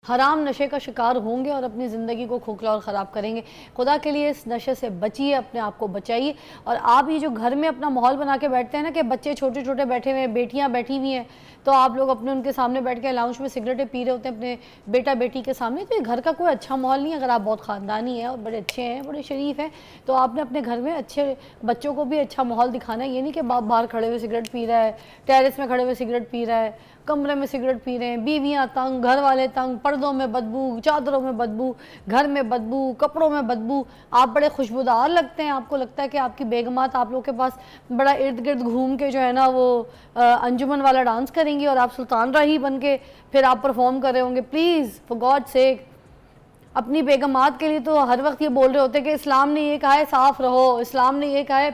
حرام نشے کا شکار ہوں گے اور اپنی زندگی کو کھوکھلا اور خراب کریں گے. خدا کے لیے اس نشے سے بچیے, اپنے آپ کو بچائیے. اور آپ یہ جو گھر میں اپنا ماحول بنا کے بیٹھتے ہیں نا کہ بچے چھوٹے چھوٹے بیٹھے ہوئے ہیں, بیٹیاں بیٹھی ہوئی ہیں, تو آپ لوگ اپنے ان کے سامنے بیٹھ کے لاؤنج میں سگریٹیں پی رہے ہوتے ہیں اپنے بیٹا بیٹی کے سامنے, تو یہ گھر کا کوئی اچھا ماحول نہیں ہے. اگر آپ بہت خاندانی ہیں اور بڑے اچھے ہیں, بڑے شریف ہیں, تو آپ نے اپنے گھر میں اچھے بچوں کو بھی اچھا ماحول دکھانا ہے. یہ نہیں کہ باپ باہر کھڑے ہوئے سگریٹ پی رہا ہے, ٹیرس میں کھڑے ہوئے سگریٹ پی رہا ہے, کمرے میں سگریٹ پی رہے ہیں, بیویاں تنگ, گھر والے تنگ, پردوں میں بدبو, چادروں میں بدبو, گھر میں بدبو, کپڑوں میں بدبو. آپ بڑے خوشبودار لگتے ہیں, آپ کو لگتا ہے کہ آپ کی بیگمات آپ لوگ کے پاس بڑا ارد گرد گھوم کے جو ہے نا وہ انجمن والا ڈانس کریں گی اور آپ سلطان راہی بن کے پھر آپ پرفارم کر رہے ہوں گے. پلیز فار گاڈ سیک, اپنی بیگمات کے لیے تو ہر وقت یہ بول رہے ہوتے ہیں کہ اسلام نے یہ کہا ہے صاف رہو, اسلام نے یہ کہا ہے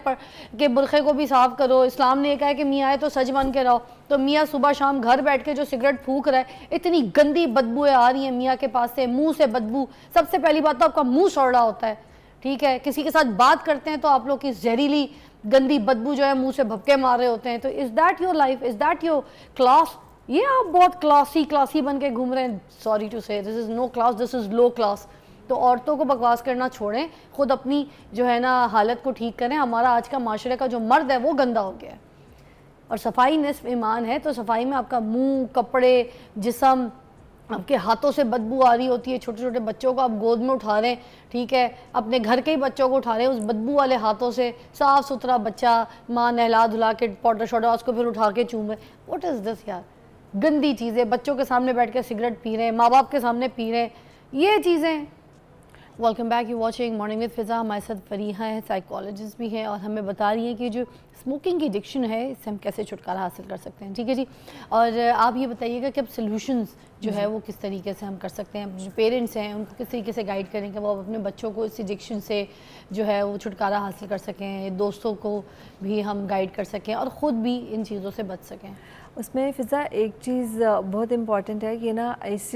کہ برقعے کو بھی صاف کرو, اسلام نے یہ کہا ہے کہ میاں آئے تو سج بن کے رہو. تو میاں صبح شام گھر بیٹھ کے جو سگریٹ پھونک رہا ہے, اتنی گندی بدبویں آ رہی ہیں میاں کے پاس سے, منہ سے بدبو. سب سے پہلی بات تو آپ کا منہ سڑ رہا ہوتا ہے, ٹھیک ہے, کسی کے ساتھ بات کرتے ہیں تو آپ لوگ کی زہریلی گندی بدبو جو ہے منہ سے بھپکے مار رہے ہوتے ہیں. تو is that your life, is that your class? یہ آپ بہت کلاسی بن کے گھوم رہے ہیں. سوری ٹو سے, دس از نو کلاس, دس از لو کلاس. تو عورتوں کو بکواس کرنا چھوڑیں, خود اپنی جو ہے نا حالت کو ٹھیک کریں. ہمارا آج کا معاشرے کا جو مرد ہے وہ گندا ہو گیا ہے, اور صفائی نصف ایمان ہے. تو صفائی میں آپ کا منہ, کپڑے, جسم, آپ کے ہاتھوں سے بدبو آ رہی ہوتی ہے. چھوٹے چھوٹے بچوں کو آپ گود میں اٹھا رہے ہیں, ٹھیک ہے, اپنے گھر کے ہی بچوں کو اٹھا رہے ہیں اس بدبو والے ہاتھوں سے. صاف ستھرا بچہ, ماں نہلا دھلا کے پاؤڈر شاؤڈر اس کو پھر اٹھا کے چوم رہے. واٹ از دس یار, گندی چیزیں. بچوں کے سامنے بیٹھ کے سگریٹ پی رہے ہیں, ماں باپ کے سامنے پی رہے ہیں, یہ چیزیں. Welcome back, you watching morning with فضا. ہمارے ساتھ فریحہ ہیں, سائیکالوجسٹ بھی ہیں, اور ہمیں بتا رہی ہیں کہ جو اسموکنگ کی ایڈکشن ہے اس سے ہم کیسے چھٹکارا حاصل کر سکتے ہیں. ٹھیک ہے جی, اور آپ یہ بتائیے گا کہ اب سلوشنز جو ہے وہ کس طریقے سے ہم کر سکتے ہیں, جو پیرنٹس ہیں ان کو کس طریقے سے گائیڈ کریں کہ وہ اپنے بچوں کو اس ایڈکشن سے جو ہے وہ چھٹکارا حاصل کر سکیں, دوستوں کو بھی ہم گائیڈ کر سکیں اور خود بھی ان چیزوں سے بچ سکیں. اس میں فضا ایک چیز بہت امپورٹنٹ ہے کہ نا اس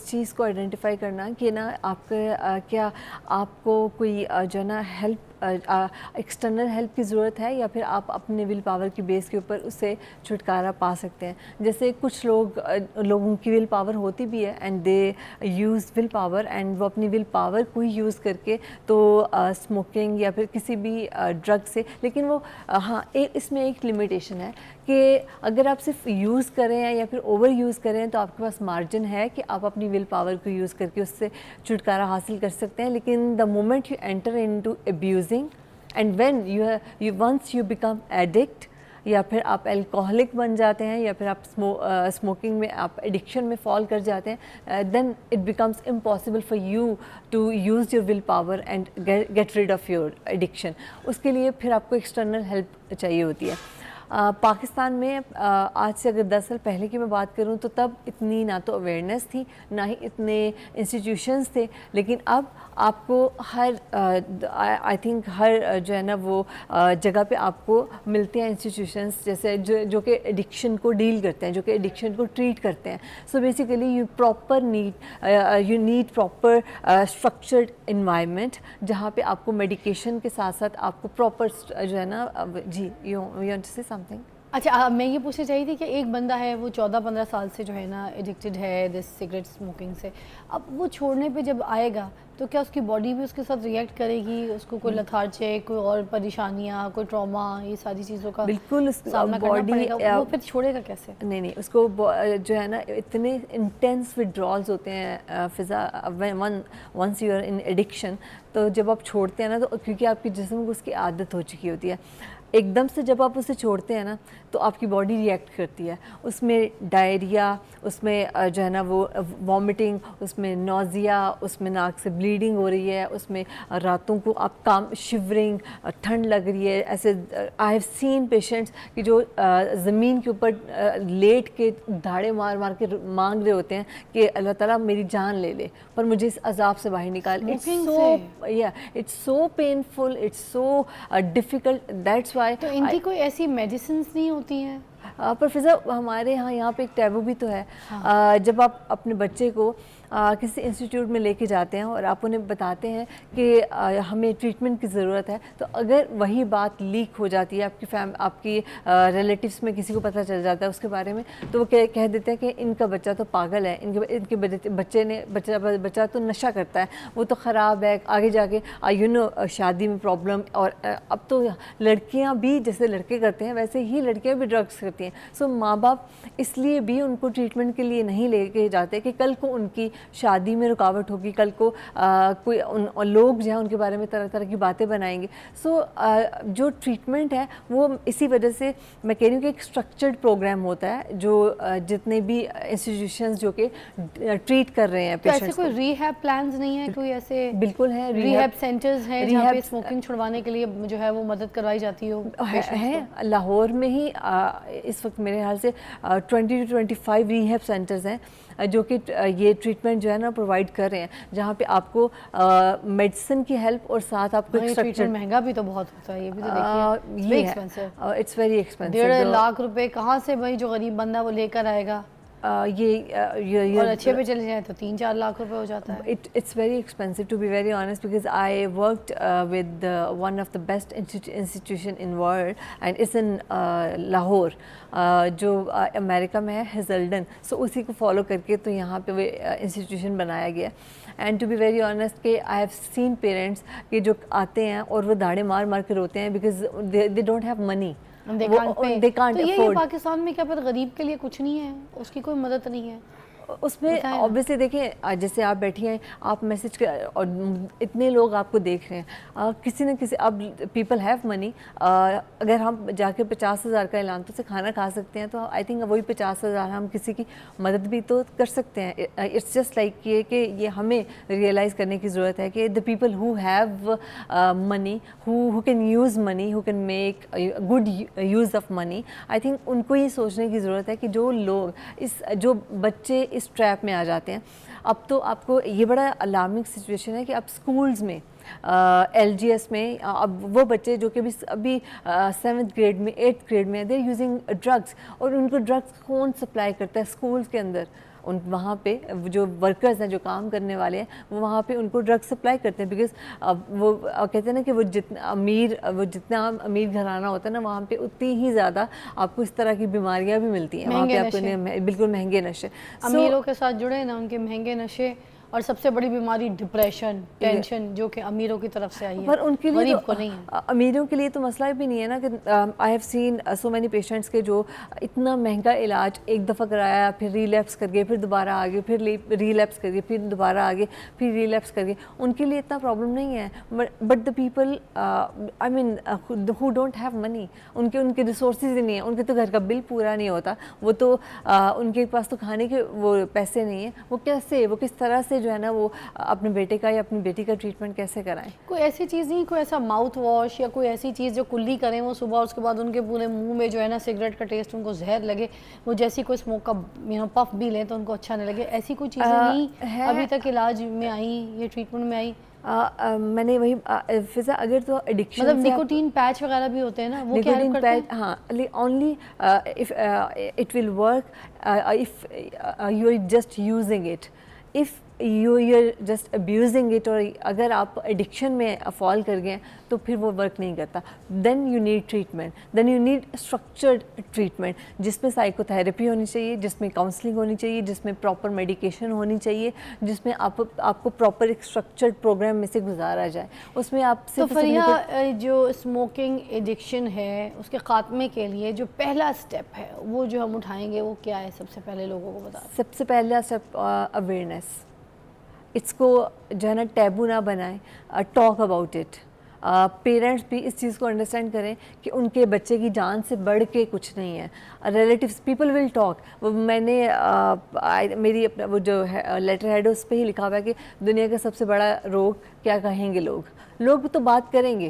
چیز کو آئیڈینٹیفائی کرنا کہ نا آپ کا کیا آپ کو کوئی جو ہے نا ہیلپ ایکسٹرنل ہیلپ کی ضرورت ہے, یا پھر آپ اپنے ول پاور کی بیس کے اوپر اس سے چھٹکارا پا سکتے ہیں. جیسے کچھ لوگوں کی ول پاور ہوتی بھی ہے and they use will power, and وہ اپنی ول پاور کو ہی یوز کر کے تو اسموکنگ یا پھر کسی بھی ڈرگ سے. لیکن وہ ہاں اس میں ایک لمیٹیشن ہے کہ اگر آپ صرف یوز کریں یا پھر اوور یوز کریں تو آپ کے پاس مارجن ہے کہ آپ اپنی ول پاور کو یوز کر کے اس سے چھٹکارا حاصل کر سکتے ہیں. لیکن the moment you enter into abusing and when you once you become addict, یا پھر آپ الکوہلک بن جاتے ہیں, یا پھر آپ اسموکنگ میں آپ ایڈکشن میں فال کر جاتے ہیں, then it becomes impossible for you to use your will power and get rid of your addiction. اس کے لیے پھر آپ کو ایکسٹرنل ہیلپ چاہیے ہوتی ہے. پاکستان میں آج سے اگر 10 سال پہلے کی میں بات کروں تو تب اتنی نہ تو اویئرنیس تھی, نہ ہی اتنے انسٹیٹیوشنز تھے. لیکن اب آپ کو ہر آئی تھنک ہر جو ہے نا وہ جگہ پہ آپ کو ملتے ہیں انسٹیٹیوشنز جیسے جو کہ ایڈکشن کو ڈیل کرتے ہیں, جو کہ ایڈکشن کو ٹریٹ کرتے ہیں. So basically you need proper structured environment جہاں پہ آپ کو میڈیکیشن کے ساتھ ساتھ آپ کو پراپر جو ہے نا جی یو وانٹ ٹو سے سم تھنگ. اچھا, میں یہ پوچھنا چاہیے تھی کہ ایک بندہ ہے وہ 14-15 سال سے جو ہے نا ایڈکٹڈ ہے دس سگریٹ اسموکنگ سے, اب وہ چھوڑنے پہ جب آئے گا تو کیا اس کی باڈی بھی اس کے ساتھ ریئیکٹ کرے گی, اس کو کوئی لتھارجک, کوئی اور پریشانیاں, کوئی ٹراما, یہ ساری چیزوں کا بالکل سامنا کرنا پڑے گا, وہ پھر چھوڑے گا کیسے؟ نہیں, اس کو جو ہے نا اتنے انٹینس وڈرالز ہوتے ہیں فضا once you are in addiction. تو جب آپ چھوڑتے ہیں نا تو کیونکہ آپ کے جسم کو اس کی عادت ہو چکی ہوتی ہے, ایک دم سے جب آپ اسے چھوڑتے ہیں نا تو آپ کی باڈی ریئیکٹ کرتی ہے. اس میں ڈائریا, اس میں جو ہے نا وہ وامٹنگ, اس میں نوزیا, اس میں ناک سے بلیڈنگ ہو رہی ہے, اس میں راتوں کو آپ شیورنگ, ٹھنڈ لگ رہی ہے. ایسے آئی ہیو سین پیشنٹس کہ جو زمین کے اوپر لیٹ کے دھاڑے مار مار کے مانگ رہے ہوتے ہیں کہ اللہ تعالیٰ میری جان لے لے پر مجھے اس عذاب سے باہر نکال. It's so painful, it's so difficult. That's why تو ان کی کوئی ایسی میڈیسنز نہیں ہوتی ہیں؟ پر فضا ہمارے یہاں پہ ایک ٹیبو بھی تو ہے. جب آپ اپنے بچے کو کسی انسٹیٹیوٹ میں لے کے جاتے ہیں اور آپ انہیں بتاتے ہیں کہ ہمیں ٹریٹمنٹ کی ضرورت ہے, تو اگر وہی بات لیک ہو جاتی ہے آپ کی ریلیٹیوس میں کسی کو پتہ چل جاتا ہے اس کے بارے میں, تو وہ کہہ دیتے ہیں کہ ان کا بچہ تو پاگل ہے, ان کے بچہ تو نشہ کرتا ہے, وہ تو خراب ہے, آگے جا کے شادی میں پرابلم. اور اب تو لڑکیاں بھی جیسے لڑکے کرتے ہیں ویسے ہی لڑکیاں بھی ڈرگس کرتی ہیں. سو ماں باپ اس لیے بھی ان کو ٹریٹمنٹ کے لیے نہیں لے کے جاتے کہ کل کو ان کی شادی میں رکاوٹ ہوگی, کل کو کوئی لوگ جو ہیں ان کے بارے میں طرح طرح کی باتیں بنائیں گے. سو جو ٹریٹمنٹ ہے وہ اسی وجہ سے میں کہہ رہی ہوں کہ ایک اسٹرکچرڈ پروگرام ہوتا ہے جو جتنے بھی انسٹیٹیوشنز جو کہ ٹریٹ کر رہے ہیں پیشنٹس کو. کوئی ریہیب پلانز نہیں ہیں, کوئی ایسے بالکل ہے, ریہیب سینٹرز ہیں جہاں پہ اسموکنگ چھڑوانے کے لیے جو ہے وہ مدد کروائی جاتی ہو؟ ہے لاہور میں ہی اس وقت میرے خیال سے 20 to 25 ریہیب سینٹرز ہیں جو کہ یہ ٹریٹمنٹ جو ہے نا پرووائڈ کر رہے ہیں, جہاں پہ آپ کو میڈیسن کی ہیلپ اور ساتھ آپ کو ٹریٹمنٹ مہنگا بھی تو بہت ہوتا ہے, یہ بھی تو دیکھیے اٹس ویری ایکسپینسو. 1.5 لاکھ روپے کہاں سے بھائی جو غریب بندہ وہ لے کر آئے گا, اور اچھے پہ چلے جائیں تو 3-4 لاکھ روپے ہو جاتا ہے. It's very expensive to be very honest, because I worked with one of the best institution in world, and it's in Lahore, جو امریکہ میں ہے, ہیزلڈن. سو اسی کو فالو کر کے تو یہاں پہ وہ انسٹیٹیوشن بنایا گیا. And to be very honest کہ آئی ہیو سین پیرنٹس کہ جو آتے ہیں اور وہ داڑے مار مار کے روتے ہیں because they don't have money. they can't afford. Pakistan میں کیا پھر غریب کے لیے کچھ نہیں ہے, اس کی کوئی مدد نہیں ہے اس میں. اوبیسلی دیکھیں جیسے آپ بیٹھی ہیں, آپ میسج اور اتنے لوگ آپ کو دیکھ رہے ہیں, کسی نہ کسی اب پیپل ہیو منی. اگر ہم جا کے 50,000 کا اعلان تو سے کھانا کھا سکتے ہیں, تو آئی تھنک وہی 50,000 ہم کسی کی مدد بھی تو کر سکتے ہیں. اٹس جسٹ لائک کہ یہ ہمیں ریئلائز کرنے کی ضرورت ہے کہ the people who have money, who can use money, who can make good use of money, I think in کو یہ سوچنے کی ضرورت ہے کہ جو لوگ جو بچے اس ٹریپ میں آ جاتے ہیں. اب تو آپ کو یہ بڑا الارمنگ سچویشن ہے کہ اب اسکولز میں ایل جی ایس میں اب وہ بچے جو کہ ابھی 7th گریڈ میں 8th گریڈ میں دے یوزنگ ڈرگس, اور ان کو ڈرگس کون سپلائی کرتا ہے اسکولز کے اندر. وہاں پہ جو ورکرز ہیں جو کام کرنے والے ہیں وہ وہاں پہ ان کو ڈرگ سپلائی کرتے ہیں, بیکاز وہ کہتے ہیں نا کہ وہ جتنا امیر گھرانہ ہوتا ہے نا وہاں پہ اتنی ہی زیادہ آپ کو اس طرح کی بیماریاں بھی ملتی ہیں وہاں پہ. آپ کو بالکل مہنگے نشے, امیروں کے ساتھ جڑے نا ان کے مہنگے نشے, اور سب سے بڑی بیماری ڈپریشن, ٹینشن, جو کہ امیروں کی طرف سے آئی ہے, پر ان کے لیے غریب کو نہیں ہے. امیروں کے لیے تو مسئلہ بھی نہیں ہے نا کہ I have seen so many patients کے جو اتنا مہنگا علاج ایک دفعہ کرایا, پھر ریلیپس کر گئے, پھر دوبارہ آگے, پھر ریلیپس کر گئے, پھر دوبارہ آگے, پھر ریلیپس کر گئے. ان کے لیے اتنا پرابلم نہیں ہے. But the people I mean who don't have money, ان کے ریسورسز ہی نہیں ہیں, ان کے تو گھر کا بل پورا نہیں ہوتا, وہ تو ان کے پاس تو کھانے کے وہ پیسے نہیں ہیں. وہ کس طرح سے جو ہے نا وہ اپنے بیٹے کا یا اپنی بیٹی کا ٹریٹمنٹ کیسے کرائیں. کوئی ایسی چیز نہیں, کوئی ایسا ماؤتھ واش یا کوئی ایسی چیز جو کلی کریں وہ صبح, اس کے بعد ان کے پورے منہ میں جو ہے نا سگریٹ کا ٹیسٹ ان کو زہر لگے, وہ جیسی کوئی اسموک کا پف بھی لیں تو ان کو اچھا نہیں لگے, ایسی کوئی چیزیں نہیں ابھی تک علاج میں آئیں, یہ ٹریٹمنٹ میں آئیں؟ میں نے وہی فضا اگر تو ایڈکشن مطلب نکوٹین پیچ وغیرہ بھی ہوتے ہیں نا, وہ کیا ہیلپ کرتے ہیں؟ ہاں, only if it will work if you are just using it. If you are just abusing it, اور اگر آپ ایڈکشن میں فال کر گئے تو پھر وہ ورک نہیں کرتا. Then you need treatment, then you need structured treatment جس میں سائیکو تھراپی ہونی چاہیے, جس میں کاؤنسلنگ ہونی چاہیے, جس میں پراپر میڈیکیشن ہونی چاہیے, جس میں آپ کو پراپر ایک اسٹرکچرڈ پروگرام میں سے گزارا جائے. اس میں آپ تو فریحہ جو اسموکنگ ایڈکشن ہے اس کے خاتمے کے لیے جو پہلا اسٹیپ ہے وہ جو ہم اٹھائیں گے وہ کیا ہے؟ سب سے پہلے لوگوں کو بتا دیں. سب سے پہلا اسٹیپ اویئرنیس. اس کو جو ہے نا ٹیبو نہ بنائیں, ٹاک اباؤٹ اٹ. پیرنٹس بھی اس چیز کو انڈرسٹینڈ کریں کہ ان کے بچے کی جان سے بڑھ کے کچھ نہیں ہے. Relatives people will talk. میں نے میری اپنا وہ جو لیٹر ہیڈ اس پہ ہی لکھا ہوا ہے کہ دنیا کا سب سے بڑا روگ کیا کہیں گے لوگ تو بات کریں گے.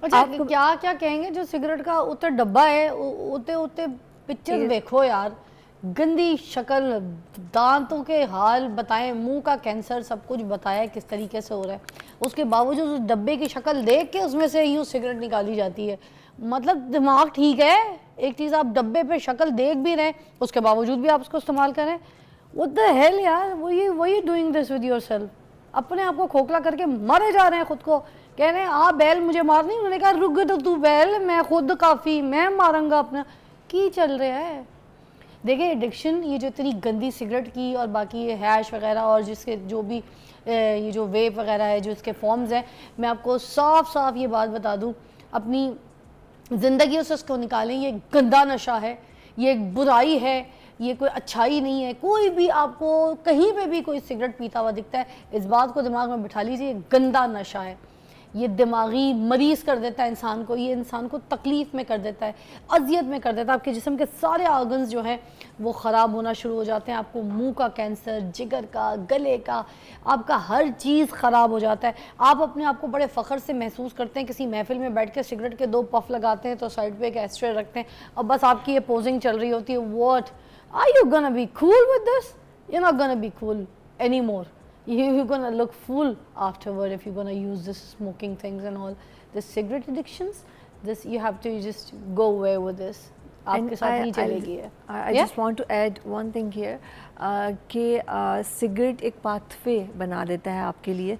اچھا کیا کہیں گے؟ جو سگریٹ کا اتنے ڈبہ ہے اتنے پکچر دیکھو یار, گندی شکل, دانتوں کے حال بتائیں, منہ کا کینسر, سب کچھ بتایا کس طریقے سے ہو رہا ہے. اس کے باوجود اس ڈبے کی شکل دیکھ کے اس میں سے یوں سگریٹ نکالی جاتی ہے. مطلب دماغ ٹھیک ہے؟ ایک چیز آپ ڈبے پہ شکل دیکھ بھی رہے ہیں اس کے باوجود بھی آپ اس کو استعمال کریں. what the hell یار, why you doing this with yourself؟ اپنے آپ کو کھوکھلا کر کے مرے جا رہے ہیں خود کو, کہہ رہے ہیں بیل مجھے مارنی. انہوں نے کہا رک تو بیل, میں خود کافی, میں ماروں گا اپنا. کی چل رہا ہے؟ دیکھیں ایڈکشن, یہ جو اتنی گندی سگریٹ کی اور باقی یہ ہیش وغیرہ اور جس کے جو بھی یہ جو ویپ وغیرہ ہے جو اس کے فارمز ہیں, میں آپ کو صاف صاف یہ بات بتا دوں, اپنی زندگیوں سے اس کو نکالیں. یہ گندا نشہ ہے, یہ ایک برائی ہے, یہ کوئی اچھائی نہیں ہے. کوئی بھی آپ کو کہیں پہ بھی کوئی سگریٹ پیتا ہوا دکھتا ہے, اس بات کو دماغ میں بٹھا لیجیے, یہ گندا نشہ ہے. یہ دماغی مریض کر دیتا ہے انسان کو, یہ انسان کو تکلیف میں کر دیتا ہے, اذیت میں کر دیتا ہے. آپ کے جسم کے سارے آرگنز جو ہیں وہ خراب ہونا شروع ہو جاتے ہیں. آپ کو منہ کا کینسر, جگر کا, گلے کا, آپ کا ہر چیز خراب ہو جاتا ہے. آپ اپنے آپ کو بڑے فخر سے محسوس کرتے ہیں, کسی محفل میں بیٹھ کے سگریٹ کے 2 پف لگاتے ہیں تو سائڈ پہ ایک ایسٹرے رکھتے ہیں اور بس آپ کی یہ پوزنگ چل رہی ہوتی ہے. What are you gonna be cool with this? You're not gonna be cool anymore. You're gonna look fool afterward if you're gonna use this smoking things and all. This cigarette addictions, this you have to just go away with this. آپ کے ساتھ نہیں چلے گی ہے. I just want to add one thing here کہ cigarette ایک path way بنا دیتا ہے آپ کے لیے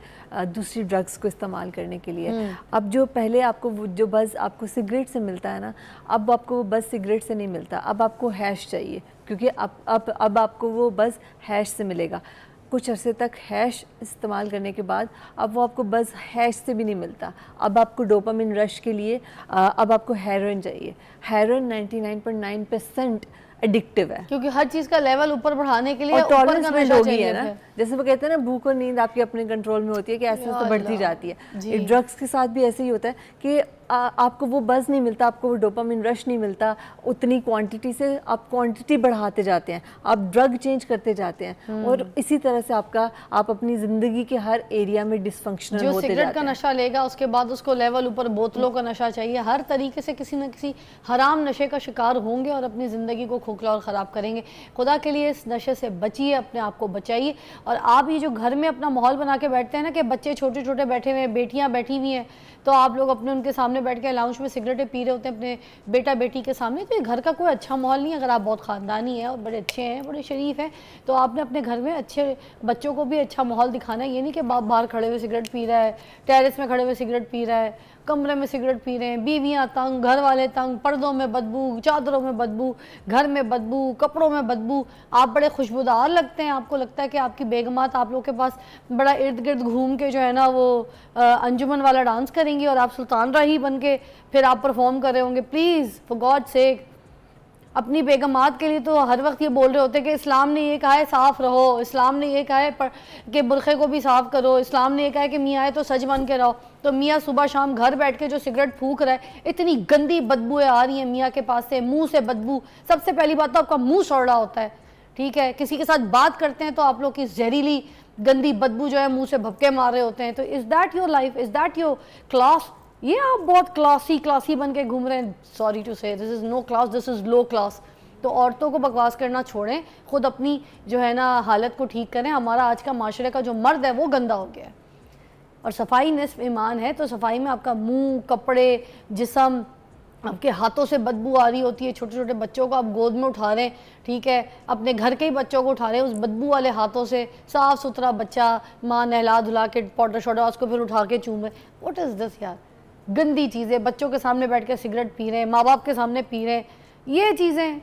دوسری ڈرگس کو استعمال کرنے کے لیے. اب جو پہلے آپ کو جو بز آپ کو سگریٹ سے ملتا ہے نا, اب آپ کو وہ بز سگریٹ سے نہیں ملتا, اب آپ کو ہیش چاہیے, کیونکہ اب آپ کو وہ بز ہیش سے ملے گا. کچھ عرصے تک ہیش استعمال کرنے کے بعد اب وہ آپ کو بز ہیش سے بھی نہیں ملتا. اب آپ کو ڈوپامن رش کے لیے اب آپ کو ہیروئن چاہیے. ہیروئن 99.9% ایڈکٹیو ہے, کیونکہ ہر چیز کا لیول اوپر بڑھانے کے لیے اور اوپر ٹالرنس کا میں نشہ ہو گئی چاہیے ہے نا, جیسے وہ کہتے ہیں نا بھوک اور نیند آپ کی اپنے کنٹرول میں ہوتی ہے کہ ایسے تو بڑھتی جاتی ہے. ڈرگس کے ساتھ بھی ایسے ہی ہوتا ہے کہ آپ کو وہ بز نہیں ملتا, آپ کو وہ ڈوپامن رش نہیں ملتا اتنی کوانٹٹی سے, آپ کوانٹٹی بڑھاتے جاتے ہیں, آپ ڈرگ چینج کرتے جاتے ہیں, اور اسی طرح سے آپ اپنی زندگی کے ہر ایریا میں ڈس فنکشنل ہوتے جاتے ہیں. جو سگریٹ کا نشہ لے گا اس کے بعد اس کو لیول اوپر بوتلوں کا نشہ چاہیے. ہر طریقے سے کسی نہ کسی حرام نشے کا شکار ہوں گے اور اپنی زندگی کو کھوکھلا اور خراب کریں گے. خدا کے لیے اس نشے سے بچیے, اپنے آپ کو بچائیے. اور آپ یہ جو گھر میں اپنا ماحول بنا کے بیٹھتے ہیں نا کہ بچے چھوٹے چھوٹے بیٹھے ہوئے ہیں, بیٹیاں بیٹھی ہوئی ہیں, تو آپ لوگ اپنے ان کے سامنے بیٹھ کے لاؤنج میں سگریٹیں پی رہے ہوتے ہیں اپنے بیٹا بیٹی کے سامنے, تو یہ گھر کا کوئی اچھا ماحول نہیں ہے. اگر آپ بہت خاندانی ہیں اور بڑے اچھے ہیں, بڑے شریف ہیں, تو آپ نے اپنے گھر میں اچھے بچوں کو بھی اچھا ماحول دکھانا ہے. یہ نہیں کہ باپ باہر کھڑے ہوئے سگریٹ پی رہا ہے, ٹیرس میں کھڑے ہوئے سگریٹ پی رہا ہے, کمرے میں سگریٹ پی رہے ہیں, بیویاں تنگ, گھر والے تنگ, پردوں میں بدبو, چادروں میں بدبو, گھر میں بدبو, کپڑوں میں بدبو. آپ بڑے خوشبودار لگتے ہیں, آپ کو لگتا ہے کہ آپ کی بیگمات آپ لوگ کے پاس بڑا ارد گرد گھوم کے جو ہے نا وہ انجمن والا ڈانس کریں گی اور آپ سلطان راہی بن کے پھر آپ پرفارم کر رہے ہوں گے. پلیز فار گاڈ سیک, اپنی بیگمات کے لیے تو ہر وقت یہ بول رہے ہوتے ہیں کہ اسلام نے یہ کہا ہے صاف رہو, اسلام نے یہ کہا ہے کہ برقعے کو بھی صاف کرو, اسلام نے یہ کہا ہے کہ میاں آئے تو سج بن کے رہو. تو میاں صبح شام گھر بیٹھ کے جو سگریٹ پھونک رہا ہے, اتنی گندی بدبویں آ رہی ہیں میاں کے پاس سے, منہ سے بدبو. سب سے پہلی بات تو آپ کا منہ سڑ رہا ہوتا ہے, ٹھیک ہے, کسی کے ساتھ بات کرتے ہیں تو آپ لوگ کی زہریلی گندی بدبو جو ہے منہ سے بھپکے مار رہے ہوتے ہیں. تو is that your life, is that your class? یہ آپ بہت کلاسی بن کے گھوم رہے ہیں. سوری ٹو سے, دس از نو کلاس, دس از لو کلاس. تو عورتوں کو بکواس کرنا چھوڑیں, خود اپنی جو ہے نا حالت کو ٹھیک کریں. ہمارا آج کا معاشرے کا جو مرد ہے وہ گندا ہو گیا ہے, اور صفائی نصف ایمان ہے. تو صفائی میں آپ کا منہ, کپڑے, جسم, آپ کے ہاتھوں سے بدبو آ رہی ہوتی ہے. چھوٹے چھوٹے بچوں کو آپ گود میں اٹھا رہے ہیں, ٹھیک ہے, اپنے گھر کے ہی بچوں کو اٹھا رہے ہیں اس بدبو والے ہاتھوں سے. صاف ستھرا بچہ, ماں نہلا دھلا کے پاؤڈر شاؤڈر اس کو پھر اٹھا کے چومے. واٹ از دس یار, گندی چیزیں. بچوں کے سامنے بیٹھ کے سگریٹ پی رہے ہیں, ماں باپ کے سامنے پی رہے ہیں, یہ چیزیں